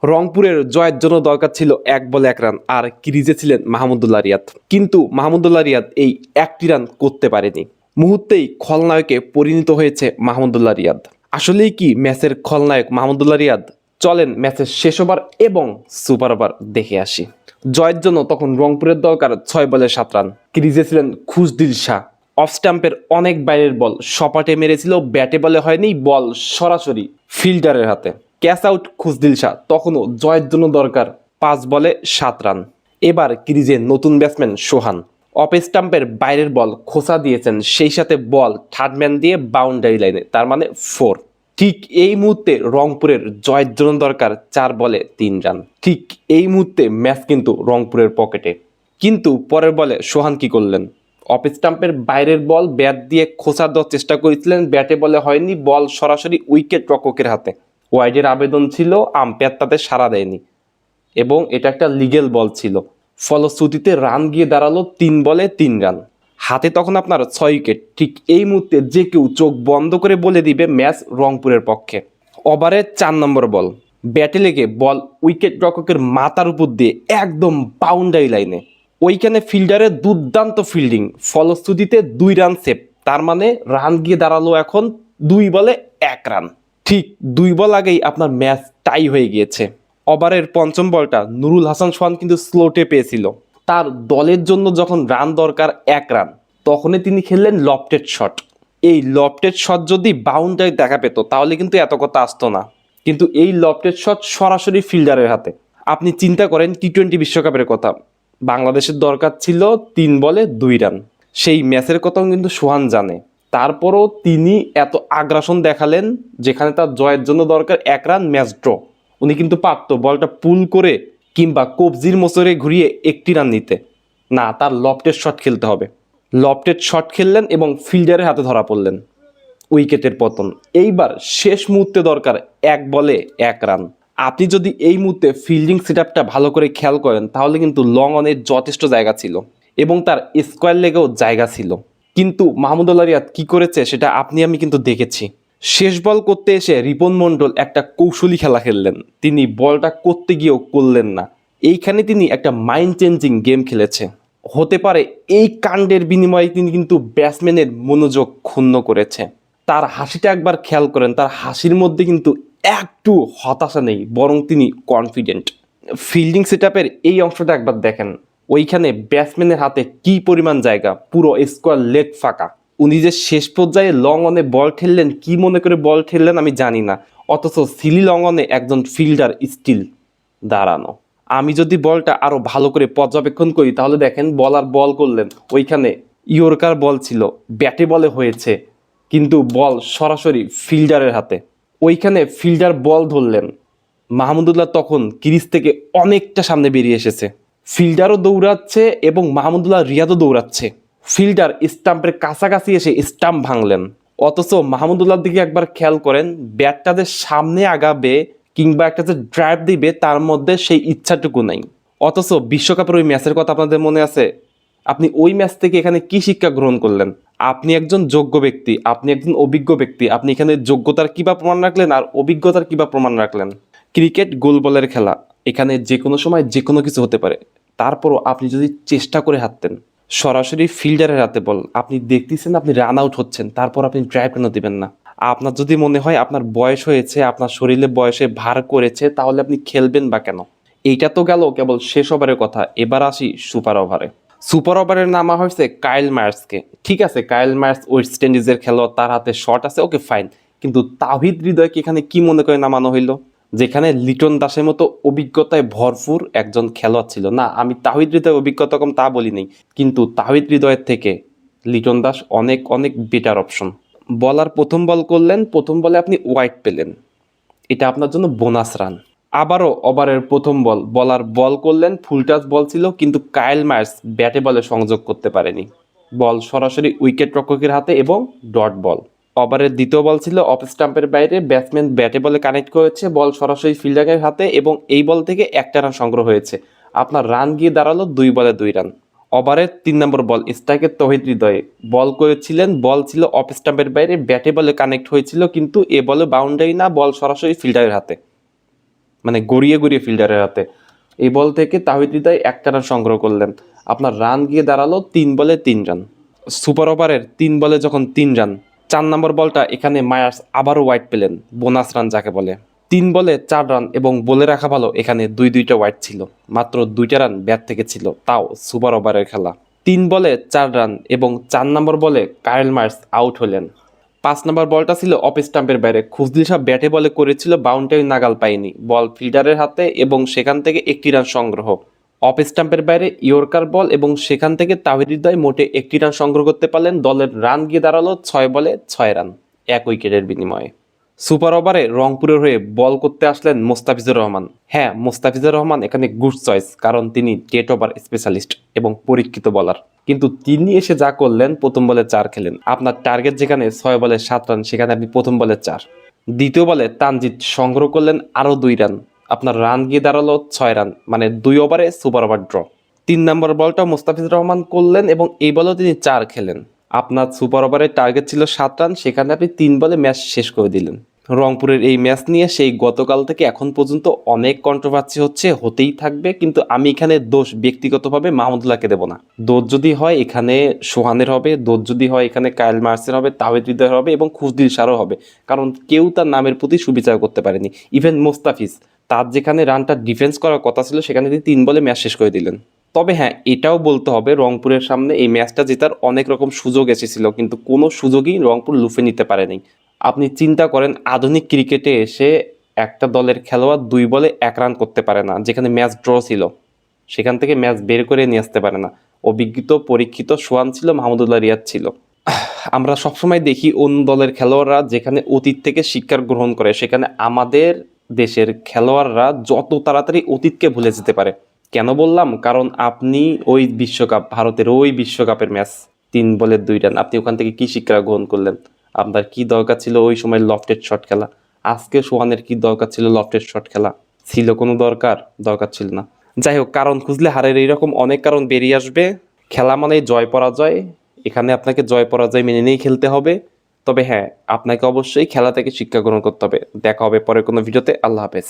রংপুরের জয়ের জন্য দরকার ছিল ১ বলে ১ রান, আর ক্রিজে ছিলেন মাহমুদুল্লাহ রিয়াদ। কিন্তু মাহমুদুল্লাহ রিয়াদ এই ১টি রান করতে পারেনি। মুহূর্তেই খলনায়কে পরিণত হয়েছে মাহমুদুল্লাহ রিয়াদ। আসলেই কি ম্যাচের খলনায়ক মাহমুদুল্লাহ রিয়াদ? চলেন ম্যাচের শেষ ওভার এবং সুপার ওভার দেখে আসি। জয়ের জন্য তখন রংপুরের দরকার ৬ বলে ৭ রান। ক্রিজে ছিলেন খুশদিল শাহ। অফ স্টাম্পের অনেক বাইরের বল সপাটে মেরেছিল, ব্যাটে বলে হয়নি, বল সরাসরি ফিল্ডারের হাতে। Catch out Khushdil Shah. তখনও জয়ের জন্য দরকার ৫ বলে ৭ রান। এবার ক্রিজে নতুন ব্যাটসম্যান সোহান। অফ স্টাম্পের বাইরের বল খোঁচা দিয়েছেন, সেই সাথে বল থার্ড ম্যান দিয়ে বাউন্ডারি লাইনে, তার মানে 4। ঠিক এই মুহূর্তে রংপুরের জয়ের জন্য দরকার ৪ বলে ৩ রান। ঠিক এই মুহূর্তে ম্যাচ কিন্তু রংপুরের পকেটে। কিন্তু পরের বলে সোহান কি করলেন? অফ স্টাম্পের বাইরের বল ব্যাট দিয়ে খোঁচা দেওয়ার চেষ্টা করেছিলেন, ব্যাটে বলে হয়নি, বল সরাসরি উইকেট রক্ষকের হাতে। ওয়াইডের আবেদন ছিল, আম্পায়ার তাতে সাড়া দেয়নি এবং এটা একটা লিগেল বল ছিল। ফলশ্রুতিতে রান গিয়ে দাঁড়ালো ৩ বলে ৩ রান। হাতে তখন আপনার ৬ উইকেট। ঠিক এই মুহূর্তে যে কেউ চোখ বন্ধ করে বলে দিবে ম্যাচ রংপুরের পক্ষে। ওভারের ৪ নম্বর বল, ব্যাটে লেগে বল উইকেট রক্ষকের মাথার উপর দিয়ে একদম বাউন্ডারি লাইনে। ওইখানে ফিল্ডারের দুর্দান্ত ফিল্ডিং, ফলশ্রুতিতে ২ রান সেভ। তার মানে রান গিয়ে দাঁড়ালো এখন ২ বলে ১ রান। ঠিক ২ বল আগেই আপনার ম্যাচ টাই হয়ে গিয়েছে। ওভারের পঞ্চম বলটা নুরুল হাসান সোহান কিন্তু স্লোটে পেয়েছিল। তার দলের জন্য যখন রান দরকার ১ রান, তখনই তিনি খেললেন লফটেড শট। এই লফটেড শট যদি বাউন্ডারি দেখা পেত তাহলে কিন্তু এত কথা আসতো না। কিন্তু এই লফটেড শট সরাসরি ফিল্ডারের হাতে। আপনি চিন্তা করেন টি-20 বিশ্বকাপের কথা, বাংলাদেশের দরকার ছিল ৩ বলে ২ রান। সেই ম্যাচের কথাও কিন্তু সোহান জানে। তারপরও তিনি এত আগ্রাসন দেখালেন, যেখানে তার জয়ের জন্য দরকার ১ রান, ম্যাচ ড্র। উনি কিন্তু পারত বলটা পুল করে কিংবা কবজির মোচরে ঘুরিয়ে ১টি রান নিতে। না, তার লফটেড শট খেলতে হবে। লফটেড শট খেললেন এবং ফিল্ডারের হাতে ধরা পড়লেন, উইকেটের পতন। এইবার শেষ মুহূর্তে দরকার ১ বলে ১ রান। আপনি যদি এই মুহূর্তে ফিল্ডিং সেটআপটা ভালো করে খেয়াল করেন তাহলে কিন্তু লং অনের যথেষ্ট জায়গা ছিল এবং তার স্কোয়ার লেগেও জায়গা ছিল। কিন্তু মাহমুদুল্লাহ রিয়াদ কি করেছে সেটা আপনি আমি কিন্তু দেখেছি। শেষ বল করতে এসে রিপন মণ্ডল একটা কৌশলী খেলা খেললেন, তিনি বলটা করতে গিয়েও করলেন না। এইখানে তিনি একটা মাইন্ড চেঞ্জিং গেম খেলেছে। হতে পারে এই কাণ্ডের বিনিময়ে তিনি কিন্তু ব্যাটসম্যানের মনোযোগ ক্ষুণ্ণ করেছে। তার হাসিটা একবার খেয়াল করেন, তার হাসির মধ্যে কিন্তু একটু হতাশা নেই, বরং তিনি কনফিডেন্ট। ফিল্ডিং সেটআপের এই অংশটা একবার দেখেন, ওইখানে ব্যাটসম্যানের হাতে কি পরিমাণ জায়গা, পুরো স্কোয়ার লেগ ফাঁকা। উনি যে শেষ পর্যায়ে লং অনে বল ঠেললেন, কি মনে করে বল ঠেললেন আমি জানি না, অথচ সিলি লং অনে একজন ফিল্ডার স্টিল দাঁড়ানো। আমি যদি বলটা আরো ভালো করে পর্যবেক্ষণ করি তাহলে দেখেন বলার বল করলেন, ওইখানে ইয়র্কার বল ছিল, ব্যাটে বলে হয়েছে, কিন্তু বল সরাসরি ফিল্ডারের হাতে। ওইখানে ফিল্ডার বল ধরলেন, মাহমুদুল্লাহ তখন ক্রিজ থেকে অনেকটা সামনে বেরিয়ে এসেছে। ফিল্ডারও দৌড়াচ্ছে এবং মাহমুদুল্লাহ রিয়াদও দৌড়াচ্ছে। ফিল্ডার স্টাম্পের কাছাকাছি এসে স্টাম্প ভাঙলেন, অথচ মাহমুদুল্লাহর দিকে একবার খেয়াল করেন, ব্যাটটা যে সামনে আগাবে কিংবা একটা যে ড্রাইভ দিবে তার মধ্যে সেই ইচ্ছাটুকু নাই। অথচ বিশ্বকাপের ওই ম্যাচের কথা আপনাদের মনে আছে? আপনি ওই ম্যাচ থেকে এখানে কি শিক্ষা গ্রহণ করলেন? আপনি একজন যোগ্য ব্যক্তি, আপনি একজন অভিজ্ঞ ব্যক্তি, আপনি এখানে যোগ্যতার কিবা প্রমাণ রাখলেন আর অভিজ্ঞতার কিবা প্রমাণ রাখলেন? ক্রিকেট গোল বলের খেলা, এখানে যে কোনো সময় যে কোনো কিছু হতে পারে। তারপরও আপনি যদি চেষ্টা করে হাঁটতেন, সরাসরি ফিল্ডারের হাতে বল, আপনি দেখতেছেন আপনি রান আউট হচ্ছেন, তারপর আপনি ড্রাইভ কেন দিবেন না? আপনার যদি মনে হয় আপনার বয়স হয়েছে, আপনার শরীরে বয়সে ভার করেছে, তাহলে আপনি খেলবেন বা কেন? এইটা তো গেল কেবল শেষ ওভারের কথা। এবার আসি সুপার ওভারে। সুপার ওভারের নামা হয়েছে কাইল মায়ার্সকে। ঠিক আছে, কাইল মায়ার্স ওয়েস্ট ইন্ডিজের খেলোয়াড়, তার হাতে শট আছে, ওকে ফাইন। কিন্তু তাওহিদ হৃদয়কে এখানে কি মনে করে নামানো হইল? যেখানে লিটন দাসের মতো অভিজ্ঞতায় ভরপুর একজন খেলোয়াড় ছিল। না, আমি তাওহিদ হৃদয়ের অভিজ্ঞতা কম তা বলি নাই, কিন্তু তাওহিদ হৃদয়ের থেকে লিটন দাস অনেক অনেক বেটার অপশন। বলার প্রথম বল করলেন, প্রথম বলে আপনি ওয়াইড পেলেন, এটা আপনার জন্য বোনাস রান। আবারও ওভারের প্রথম বল, বলার বল করলেন, ফুল টাচ বল ছিল, কিন্তু কাইল মায়ার্স ব্যাটে বলে সংযোগ করতে পারেনি, বল সরাসরি উইকেট রক্ষকের হাতে এবং ডট বল। ওভারের দ্বিতীয় বল ছিল অফ স্টাম্পের বাইরে, ব্যাটসম্যান ব্যাটে বলে কানেক্ট করেছে, বল সরাসরি ফিল্ডারের হাতে এবং এই বল থেকে একটা রান সংগ্রহ হয়েছে। আপনার রান গিয়ে দাঁড়ালো 2 বলে 2 রান। ওভারের 3 নম্বর বল, স্ট্রাইকের তৌহিদ হৃদয়ে বল করেছিলেন, বল ছিল অফ স্টাম্পের বাইরে, ব্যাটে বলে কানেক্ট হয়েছিল, কিন্তু এ বলে বাউন্ডারি না, বল সরাসরি ফিল্ডারের হাতে। মানে গড়িয়ে গড়িয়ে ফিল্ডারের হাতে। এই বল থেকে তাহিদ হৃদয় একটা রান সংগ্রহ করলেন। আপনার রান গিয়ে দাঁড়ালো 3 বলে 3 রান। সুপার ওভারের 3 বলে যখন 3 রান, 4 নম্বর বলটা এখানে মায়ার্স আবারও ওয়াইড পেলেন, বোনাস রান যাকে বলে। 3 বলে 4 রান এবং বলে রাখা ভালো এখানে দুইটা ওয়াইড ছিল, মাত্র 2টা রান ব্যাট থেকে ছিল, তাও সুপার ওভারের খেলা। 3 বলে 4 রান এবং 4 নম্বর বলে কায়েল মার্স আউট হলেন। 5 নম্বর বলটা ছিল অফ স্টাম্পের বাইরে, খুজদিল সাহেব ব্যাটে বলে করেছিল, বাউন্ডারি নাগাল পায়নি, বল ফিল্ডারের হাতে এবং সেখান থেকে 1টি রান সংগ্রহ। অফ স্টাম্পের বাইরে ইয়র্কার বল এবং সেখান থেকে তাহিদ হৃদয় মোটে 1টি রান সংগ্রহ করতে পারলেন। দলের রান গিয়ে দাঁড়ালো 6 বলে 6 রান, 1 উইকেটের বিনিময়ে। সুপার ওভারে রংপুরের হয়ে বল করতে আসলেন মোস্তাফিজুর রহমান। হ্যাঁ, মোস্তাফিজুর রহমান এখানে গুড চয়েস, কারণ তিনি ডেট ওভার স্পেশালিস্ট এবং পরীক্ষিত বলার। কিন্তু তিনি এসে যা করলেন, প্রথম বলে 4 খেলেন। আপনার টার্গেট যেখানে 6 বলে 7 রান, সেখানে আপনি প্রথম বলে 4। দ্বিতীয় বলে তানজিদ সংগ্রহ করলেন আরও 2 রান। আপনার রান গিয়ে দাঁড়ালো 6 রান, মানে 2 ওভারে সুপার ওভার ড্র। 3 নম্বর বলটা মোস্তাফিজুর রহমান করলেন এবং এই বলেও তিনি 4 খেলেন। আপনার সুপার ওভারের টার্গেট ছিল 7 রান, সেখানে আপনি 3 বলে ম্যাচ শেষ করে দিলেন। রংপুরের এই ম্যাচ নিয়ে সেই গতকাল থেকে এখন পর্যন্ত অনেক কন্ট্রোভার্সি হচ্ছে, হতেই থাকবে, কিন্তু আমি এখানে দোষ ব্যক্তিগতভাবে মাহমুদুল্লাহকে দেব না। দোষ যদি হয় এখানে সোহানের হবে, দোষ যদি হয় এখানে কায়েল মার্সের হবে, তাহিদ হৃদয়ের হবে এবং খুজদিল শাহরও হবে, কারণ কেউ তার নামের প্রতি সুবিচার করতে পারেনি। ইভেন মোস্তাফিজ, তার যেখানে রানটা ডিফেন্স করার কথা ছিল সেখানে তিনি 3 বলে ম্যাচ শেষ করে দিলেন। তবে হ্যাঁ, এটাও বলতে হবে রংপুরের সামনে এই ম্যাচটা জেতার অনেক রকম সুযোগ এসেছিল, কিন্তু কোনো সুযোগই রংপুর লুফে নিতে পারেনি। আপনি চিন্তা করেন, আধুনিক ক্রিকেটে এসে একটা দলের খেলোয়াড় 2 বলে 1 রান করতে পারে না, যেখানে ম্যাচ ড্র ছিল, সেখান থেকে ম্যাচ বের করে নিয়ে আসতে পারে না। অভিজ্ঞ পরীক্ষিত সোহান ছিল, মাহমুদুল্লাহ রিয়াদ ছিল। আমরা সবসময় দেখি অন্য দলের খেলোয়াড়রা যেখানে অতীত থেকে শিক্ষা গ্রহণ করে, সেখানে আমাদের দেশের খেলোয়াড়রা যত তাড়াতাড়ি অতীতকে ভুলে যেতে পারে। কেন বললাম? কারণ আপনি ওই বিশ্বকাপ, ভারতের ওই বিশ্বকাপের ম্যাচ, 3 বলে 2 রান, আপনি ওখান থেকে কি শিক্ষা গ্রহণ করলেন? আপনার কি দরকার ছিল ওই সময় লফটেড শট খেলা? আজকে সোহানের কি দরকার ছিল লফটেড শট খেলা? ছিল কোনো দরকার ছিল না। যাই হোক, কারণ খুঁজলে হারের এইরকম অনেক কারণ বেরিয়ে আসবে। খেলা মানে জয় পরাজয়, এখানে আপনাকে জয় পরাজয় মেনে নিয়েই খেলতে হবে। তবে হ্যাঁ, আপনাকে অবশ্যই খেলা থেকে শিক্ষা গ্রহণ করতে হবে। দেখা হবে পরে কোনো ভিডিওতে। আল্লাহ হাফেজ।